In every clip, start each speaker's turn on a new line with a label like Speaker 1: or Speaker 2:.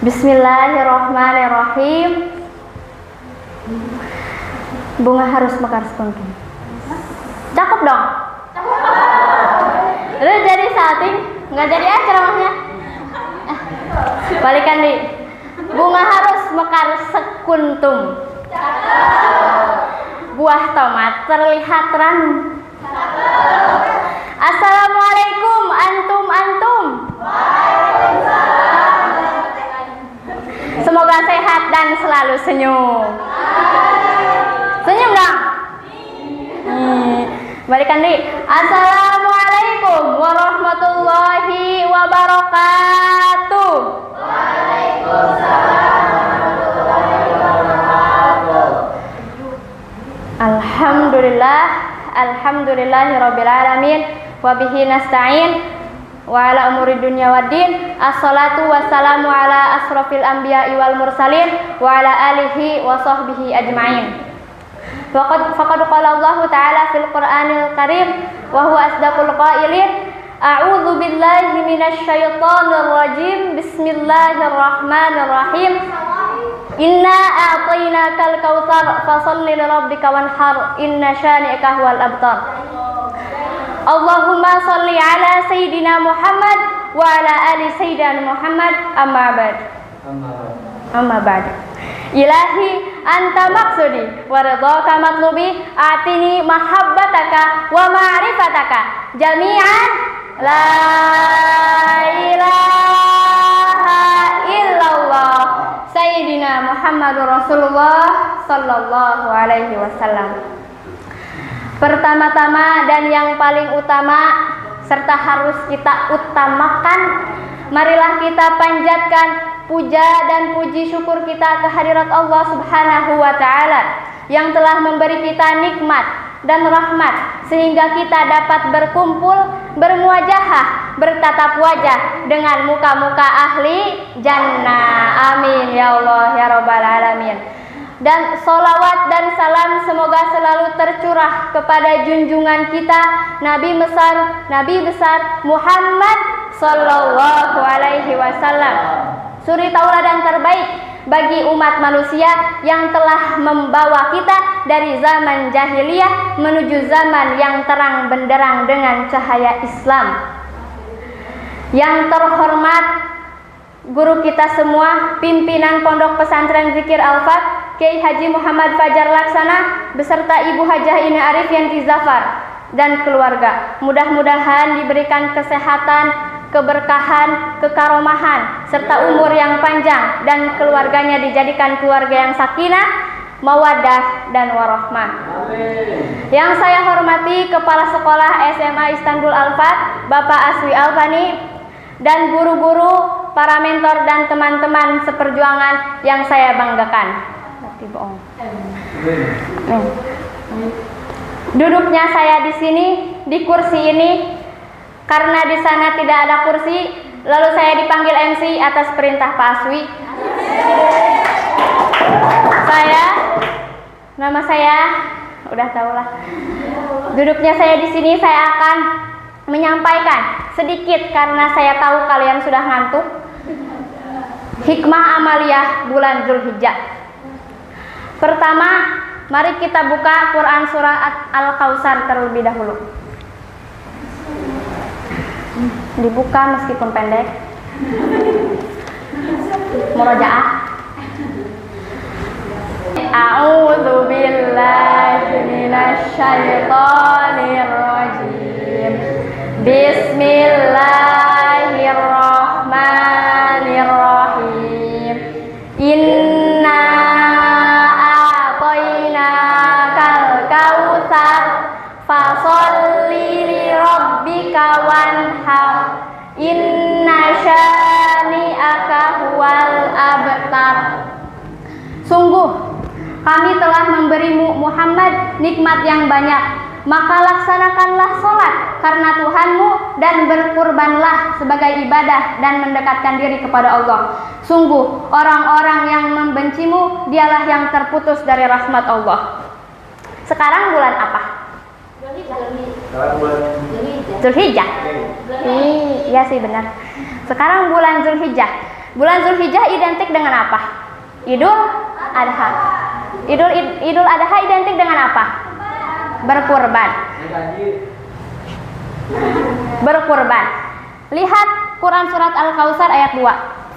Speaker 1: Bismillahirrahmanirrahim. Bunga harus mekar sekuntum. Cakep dong. Lu jadi salting, nggak jadi ceramahnya. Balikan di. Bunga harus mekar sekuntum. Buah tomat terlihat ranum. Assalamualaikum antum. Semoga sehat dan selalu senyum. Senyum dong. Balikan di. Assalamualaikum warahmatullahi wabarakatuh. Waalaikumsalam warahmatullahi wabarakatuh. Alhamdulillahirabbil alamin wa bihi nasta'in wa ala umuri dunya waddin. Assalatu wassalamu ala asrofil anbiya'i wal mursalin wa ala alihi wa sahbihi ajma'in. Faqad qala Allah ta'ala fil Qur'anil Karim wa huwa asdaqul qailin. A'udzu billahi minasy syaithanir rajim. Bismillahirrahmanirrahim. Inna a'tainakal kautsar fasholli lirabbika wanhar inna syani'aka huwal abtar. Allahumma sholli ala sayyidina Muhammad wa ala ali sayyidina Muhammad amma ba'd. Ilahi anta maksudi wa ridhaka matlubi atini mahabbataka wa ma'rifataka jami'an la ilaha illallah sayyidina Muhammadur Rasulullah sallallahu alaihi wasallam. Pertama-tama dan yang paling utama serta harus kita utamakan, marilah kita panjatkan puja dan puji syukur kita kehadirat Allah Subhanahu wa ta'ala yang telah memberi kita nikmat dan rahmat sehingga kita dapat berkumpul, bermuajahah, bertatap wajah dengan muka-muka ahli jannah. Amin ya Allah ya rabbal alamin. Dan sholawat dan salam semoga selalu tercurah kepada junjungan kita Nabi besar Muhammad sallallahu alaihi wasallam, suri tauladan terbaik bagi umat manusia yang telah membawa kita dari zaman jahiliyah menuju zaman yang terang benderang dengan cahaya Islam. Yang terhormat guru kita semua, pimpinan Pondok Pesantren Zikir Al-Fat Kiai Haji Muhammad Fajar Laksana beserta Ibu Hajah Ine Arif Yanti Zafar dan keluarga. Mudah-mudahan diberikan kesehatan, keberkahan, kekaromahan serta umur yang panjang dan keluarganya dijadikan keluarga yang sakinah, mawaddah dan warahmah. Yang saya hormati Kepala Sekolah SMA Istanbul Al-Fat Bapak Aswi Alfani dan guru-guru, para mentor dan teman-teman seperjuangan yang saya banggakan. Duduknya saya di sini, di kursi ini karena di sana tidak ada kursi, lalu saya dipanggil MC atas perintah Pak Aswi. Nama saya udah tahulah. Duduknya saya di sini, saya akan menyampaikan sedikit karena saya tahu kalian sudah ngantuk. Hikmah amaliyah bulan Zulhijjah. Pertama, mari kita buka Quran surah Al-Kautsar terlebih dahulu. Dibuka meskipun pendek. Murojaah. A'udzu billahi minasy syaithanir rajim. Bismillahirrahmanirrahim. Inna fasholli lirabbika wanhar inna syani'aka huwal abtar. Sungguh kami telah memberimu Muhammad nikmat yang banyak, maka laksanakanlah sholat karena Tuhanmu dan berkurbanlah sebagai ibadah dan mendekatkan diri kepada Allah. Sungguh orang-orang yang membencimu dialah yang terputus dari rahmat Allah. Sekarang bulan apa? Zulhijjah. Iya sih benar. Sekarang bulan Zulhijjah. Bulan Zulhijjah identik dengan apa? Idul Adha. Idul Adha identik dengan apa? Berkurban. Berkurban. Lihat Quran surat Al-Kautsar ayat 2.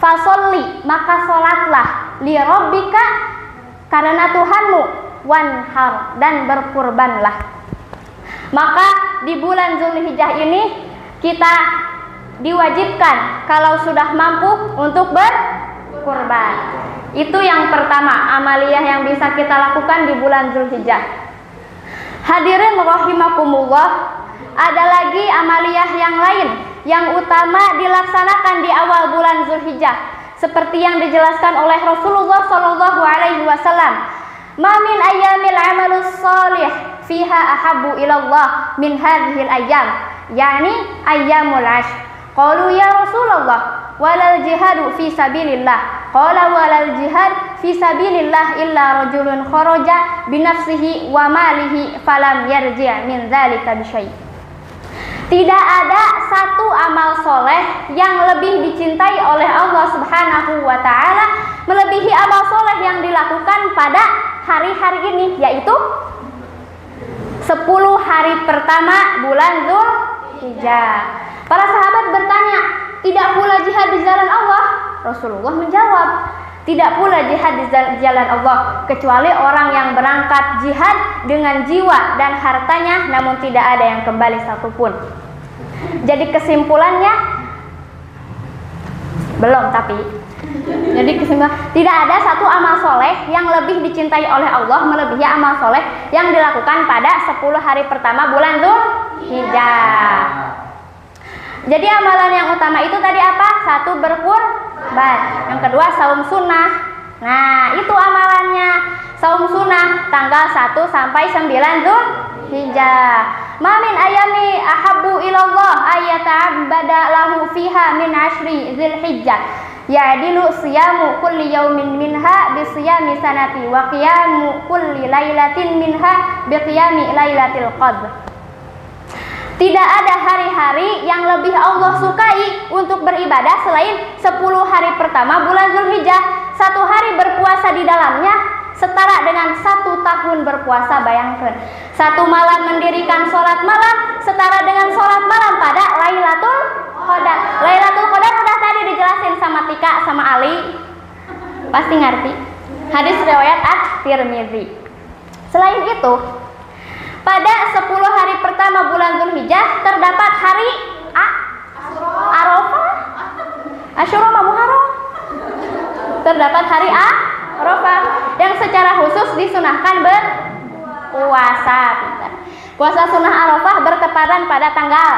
Speaker 1: Fasolli, maka solatlah, li rabbika, karena Tuhanmu, wanhar, dan berkurbanlah. Maka di bulan Zulhijjah ini kita diwajibkan kalau sudah mampu untuk berkurban. Itu yang pertama, amaliyah yang bisa kita lakukan di bulan Zulhijjah. Hadirin rahimakumullah, ada lagi amaliyah yang lain yang utama dilaksanakan di awal bulan Zulhijjah, seperti yang dijelaskan oleh Rasulullah Shallallahu Alaihi Wasallam. Ma min ayyamil amalus salih fiha ahabbu ilallah min hadhil ayyam, yakni ayyamul ashr. Qalu ya Rasulullah walal jihadu fi sabilillah. Qala walal jihad fi sabilillah illa rajulun kharaja binafsihi wa malihi falam yarji' min dzalika bisyai'. Tidak ada satu amal soleh yang lebih dicintai oleh Allah Subhanahu wa ta'ala melebihi amal soleh yang dilakukan pada hari-hari ini, yaitu 10 hari pertama bulan Zulhijjah. Para sahabat bertanya, tidak pula jihad di jalan Allah? Rasulullah menjawab, tidak pula jihad di jalan Allah kecuali orang yang berangkat jihad dengan jiwa dan hartanya namun tidak ada yang kembali satupun. Jadi kesimpulannya belum, tapi jadi kesimpulan tidak ada satu amal soleh yang lebih dicintai oleh Allah melebihi amal soleh yang dilakukan pada 10 hari pertama bulan Zulhijjah. Jadi amalan yang utama itu tadi apa? Satu, berkurban. Yang kedua, saum sunnah. Nah, itu amalannya. Saum sunnah tanggal 1 sampai 9 Zulhijjah. Ma min ayami ahabbu ilallah ayyata'abbada lahu fiha min ashri Zulhijjah. Ya'dilu siyamu kulli yaumin minha bi siyami sanati wa qiyamu kulli lailatin minha bi qiyami lailatil qadr. Tidak ada hari-hari yang lebih Allah sukai untuk beribadah selain 10 hari pertama bulan Zulhijjah. 1 hari berpuasa di dalamnya setara dengan 1 tahun berpuasa. Bayangkan, 1 malam mendirikan sholat malam setara dengan sholat malam pada Lailatul Qadar. Lailatul Qadar udah tadi dijelasin sama Tika sama Ali, pasti ngerti. Hadis riwayat At-Tirmidzi. Selain itu, pada 10 hari pertama bulan Zulhijjah terdapat hari Arafah. Asyura Muharram. Terdapat hari Arafah yang secara khusus disunahkan berpuasa. Puasa sunnah Arafah bertepatan pada tanggal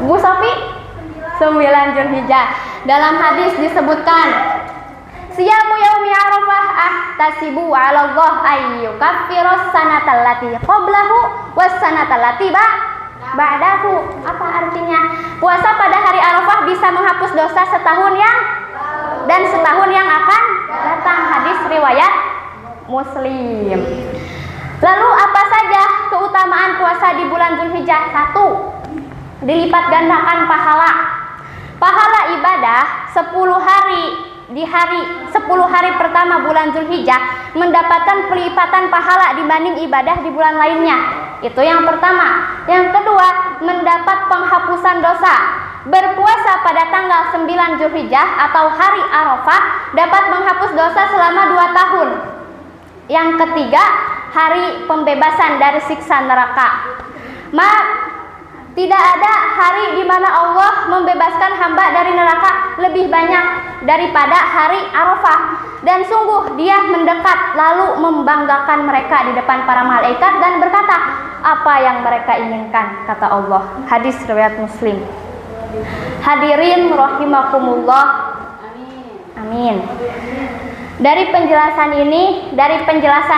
Speaker 1: Bu Sofi 9 Zulhijjah. Dalam hadis disebutkan, siyamu yaumi Arafah ahtasibu 'ala Allah ayyukaffiras sanatal lati qablahu was sanatal lati ba'dahu. Apa artinya? Puasa pada hari Arafah bisa menghapus dosa setahun yang dan setahun yang akan datang. Hadis riwayat Muslim. Lalu apa saja keutamaan puasa di bulan Zulhijjah? 1. Dilipat gandakan pahala. Pahala ibadah 10 hari di hari 10 hari pertama bulan Zulhijjah mendapatkan pelipatan pahala dibanding ibadah di bulan lainnya. Itu yang pertama. Yang kedua, mendapat penghapusan dosa. Berpuasa pada tanggal 9 Zulhijjah atau hari Arafah dapat menghapus dosa selama 2 tahun. Yang ketiga, hari pembebasan dari siksa neraka. Tidak ada hari di mana Allah membebaskan hamba dari neraka lebih banyak daripada hari Arafah. Dan sungguh dia mendekat lalu membanggakan mereka di depan para malaikat dan berkata, apa yang mereka inginkan, kata Allah. Hadis riwayat Muslim. Hadirin rahimakumullah. Amin. Dari penjelasan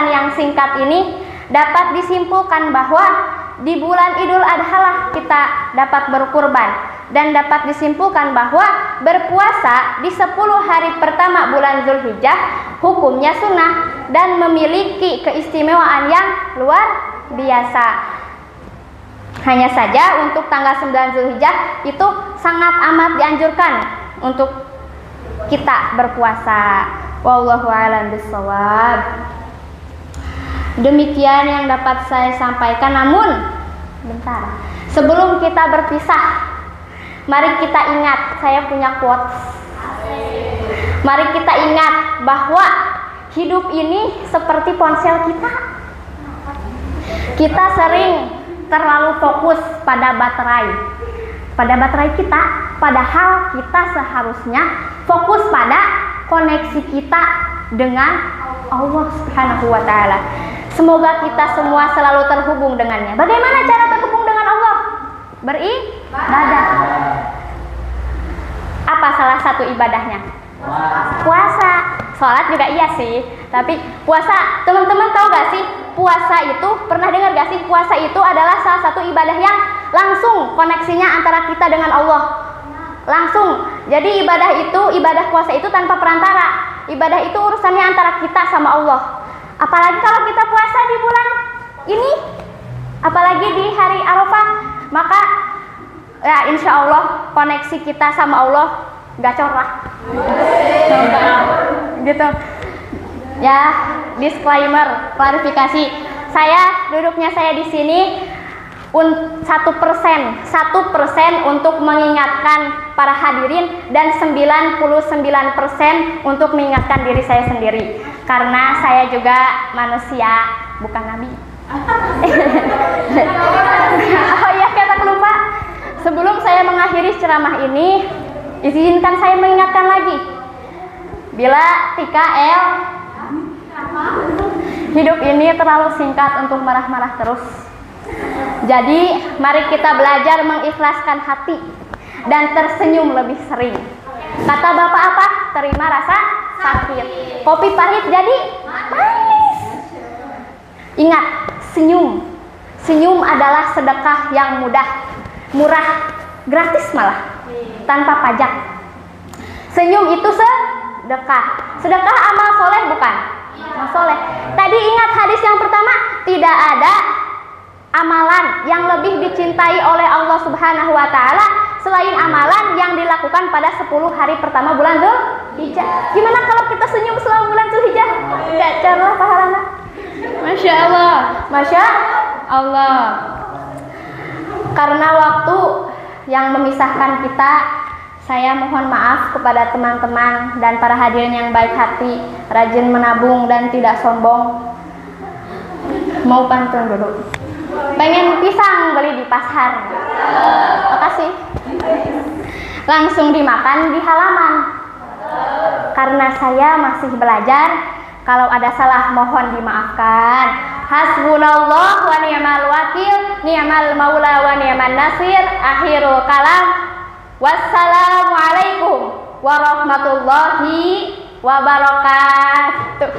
Speaker 1: yang singkat ini dapat disimpulkan bahwa di bulan Idul Adha lah kita dapat berkurban, dan dapat disimpulkan bahwa berpuasa di 10 hari pertama bulan Zulhijjah hukumnya sunnah. dan memiliki keistimewaan yang luar biasa. Hanya saja untuk tanggal 9 Zulhijjah itu sangat amat dianjurkan untuk kita berpuasa. Wallahu a'lam bishawab. Demikian yang dapat saya sampaikan. Namun, bentar. Sebelum kita berpisah, mari kita ingat, saya punya quotes. Mari kita ingat bahwa hidup ini seperti ponsel kita. Kita sering terlalu fokus pada baterai kita, padahal kita seharusnya fokus pada koneksi kita dengan Allah Subhanahu wa taala. Semoga kita semua selalu terhubung dengannya. Bagaimana cara terhubung dengan Allah? Beribadah. Apa salah satu ibadahnya? Puasa. Sholat juga iya sih, tapi puasa, teman-teman tahu gak sih? Puasa itu, pernah dengar gak sih? Puasa itu adalah salah satu ibadah yang langsung koneksinya antara kita dengan Allah. Langsung. Jadi ibadah puasa itu tanpa perantara. Ibadah itu urusannya antara kita sama Allah. Apalagi kalau kita puasa di bulan ini, apalagi di hari Arafah, maka ya insya Allah koneksi kita sama Allah gacor lah. Gitu. Ya, disclaimer, klarifikasi. Duduknya saya di sini 1% untuk mengingatkan para hadirin dan 99% untuk mengingatkan diri saya sendiri, karena saya juga manusia, bukan nabi. Oh iya, kita lupa. Sebelum saya mengakhiri ceramah ini, izinkan saya mengingatkan lagi, bila TKL, hidup ini terlalu singkat untuk marah-marah terus. Jadi mari kita belajar mengikhlaskan hati dan tersenyum lebih sering. Kata bapak apa? Terima rasa sakit. Kopi pahit jadi manis. Ingat, senyum adalah sedekah yang murah, gratis malah, tanpa pajak. Senyum itu sedekah amal soleh, bukan? Amal soleh. Tadi ingat hadis yang pertama, tidak ada amalan yang lebih dicintai oleh Allah Subhanahu wa taala selain amalan yang dilakukan pada 10 hari pertama bulan Zulhijjah. Gimana kalau kita senyum selama bulan Zulhijjah? Gacor lah pahalana. Masya Allah. Karena waktu yang memisahkan kita, saya mohon maaf kepada teman-teman dan para hadirin yang baik hati, rajin menabung dan tidak sombong. Mau pantun dulu. Pengen pisang beli di pasar. Makasih. Langsung dimakan di halaman. Karena saya masih belajar, kalau ada salah mohon dimaafkan. Hasbunallah wa ni'mal wakil, ni'mal maula wa ni'man nasir. Akhirul kalam. Wassalamualaikum warahmatullahi wabarakatuh.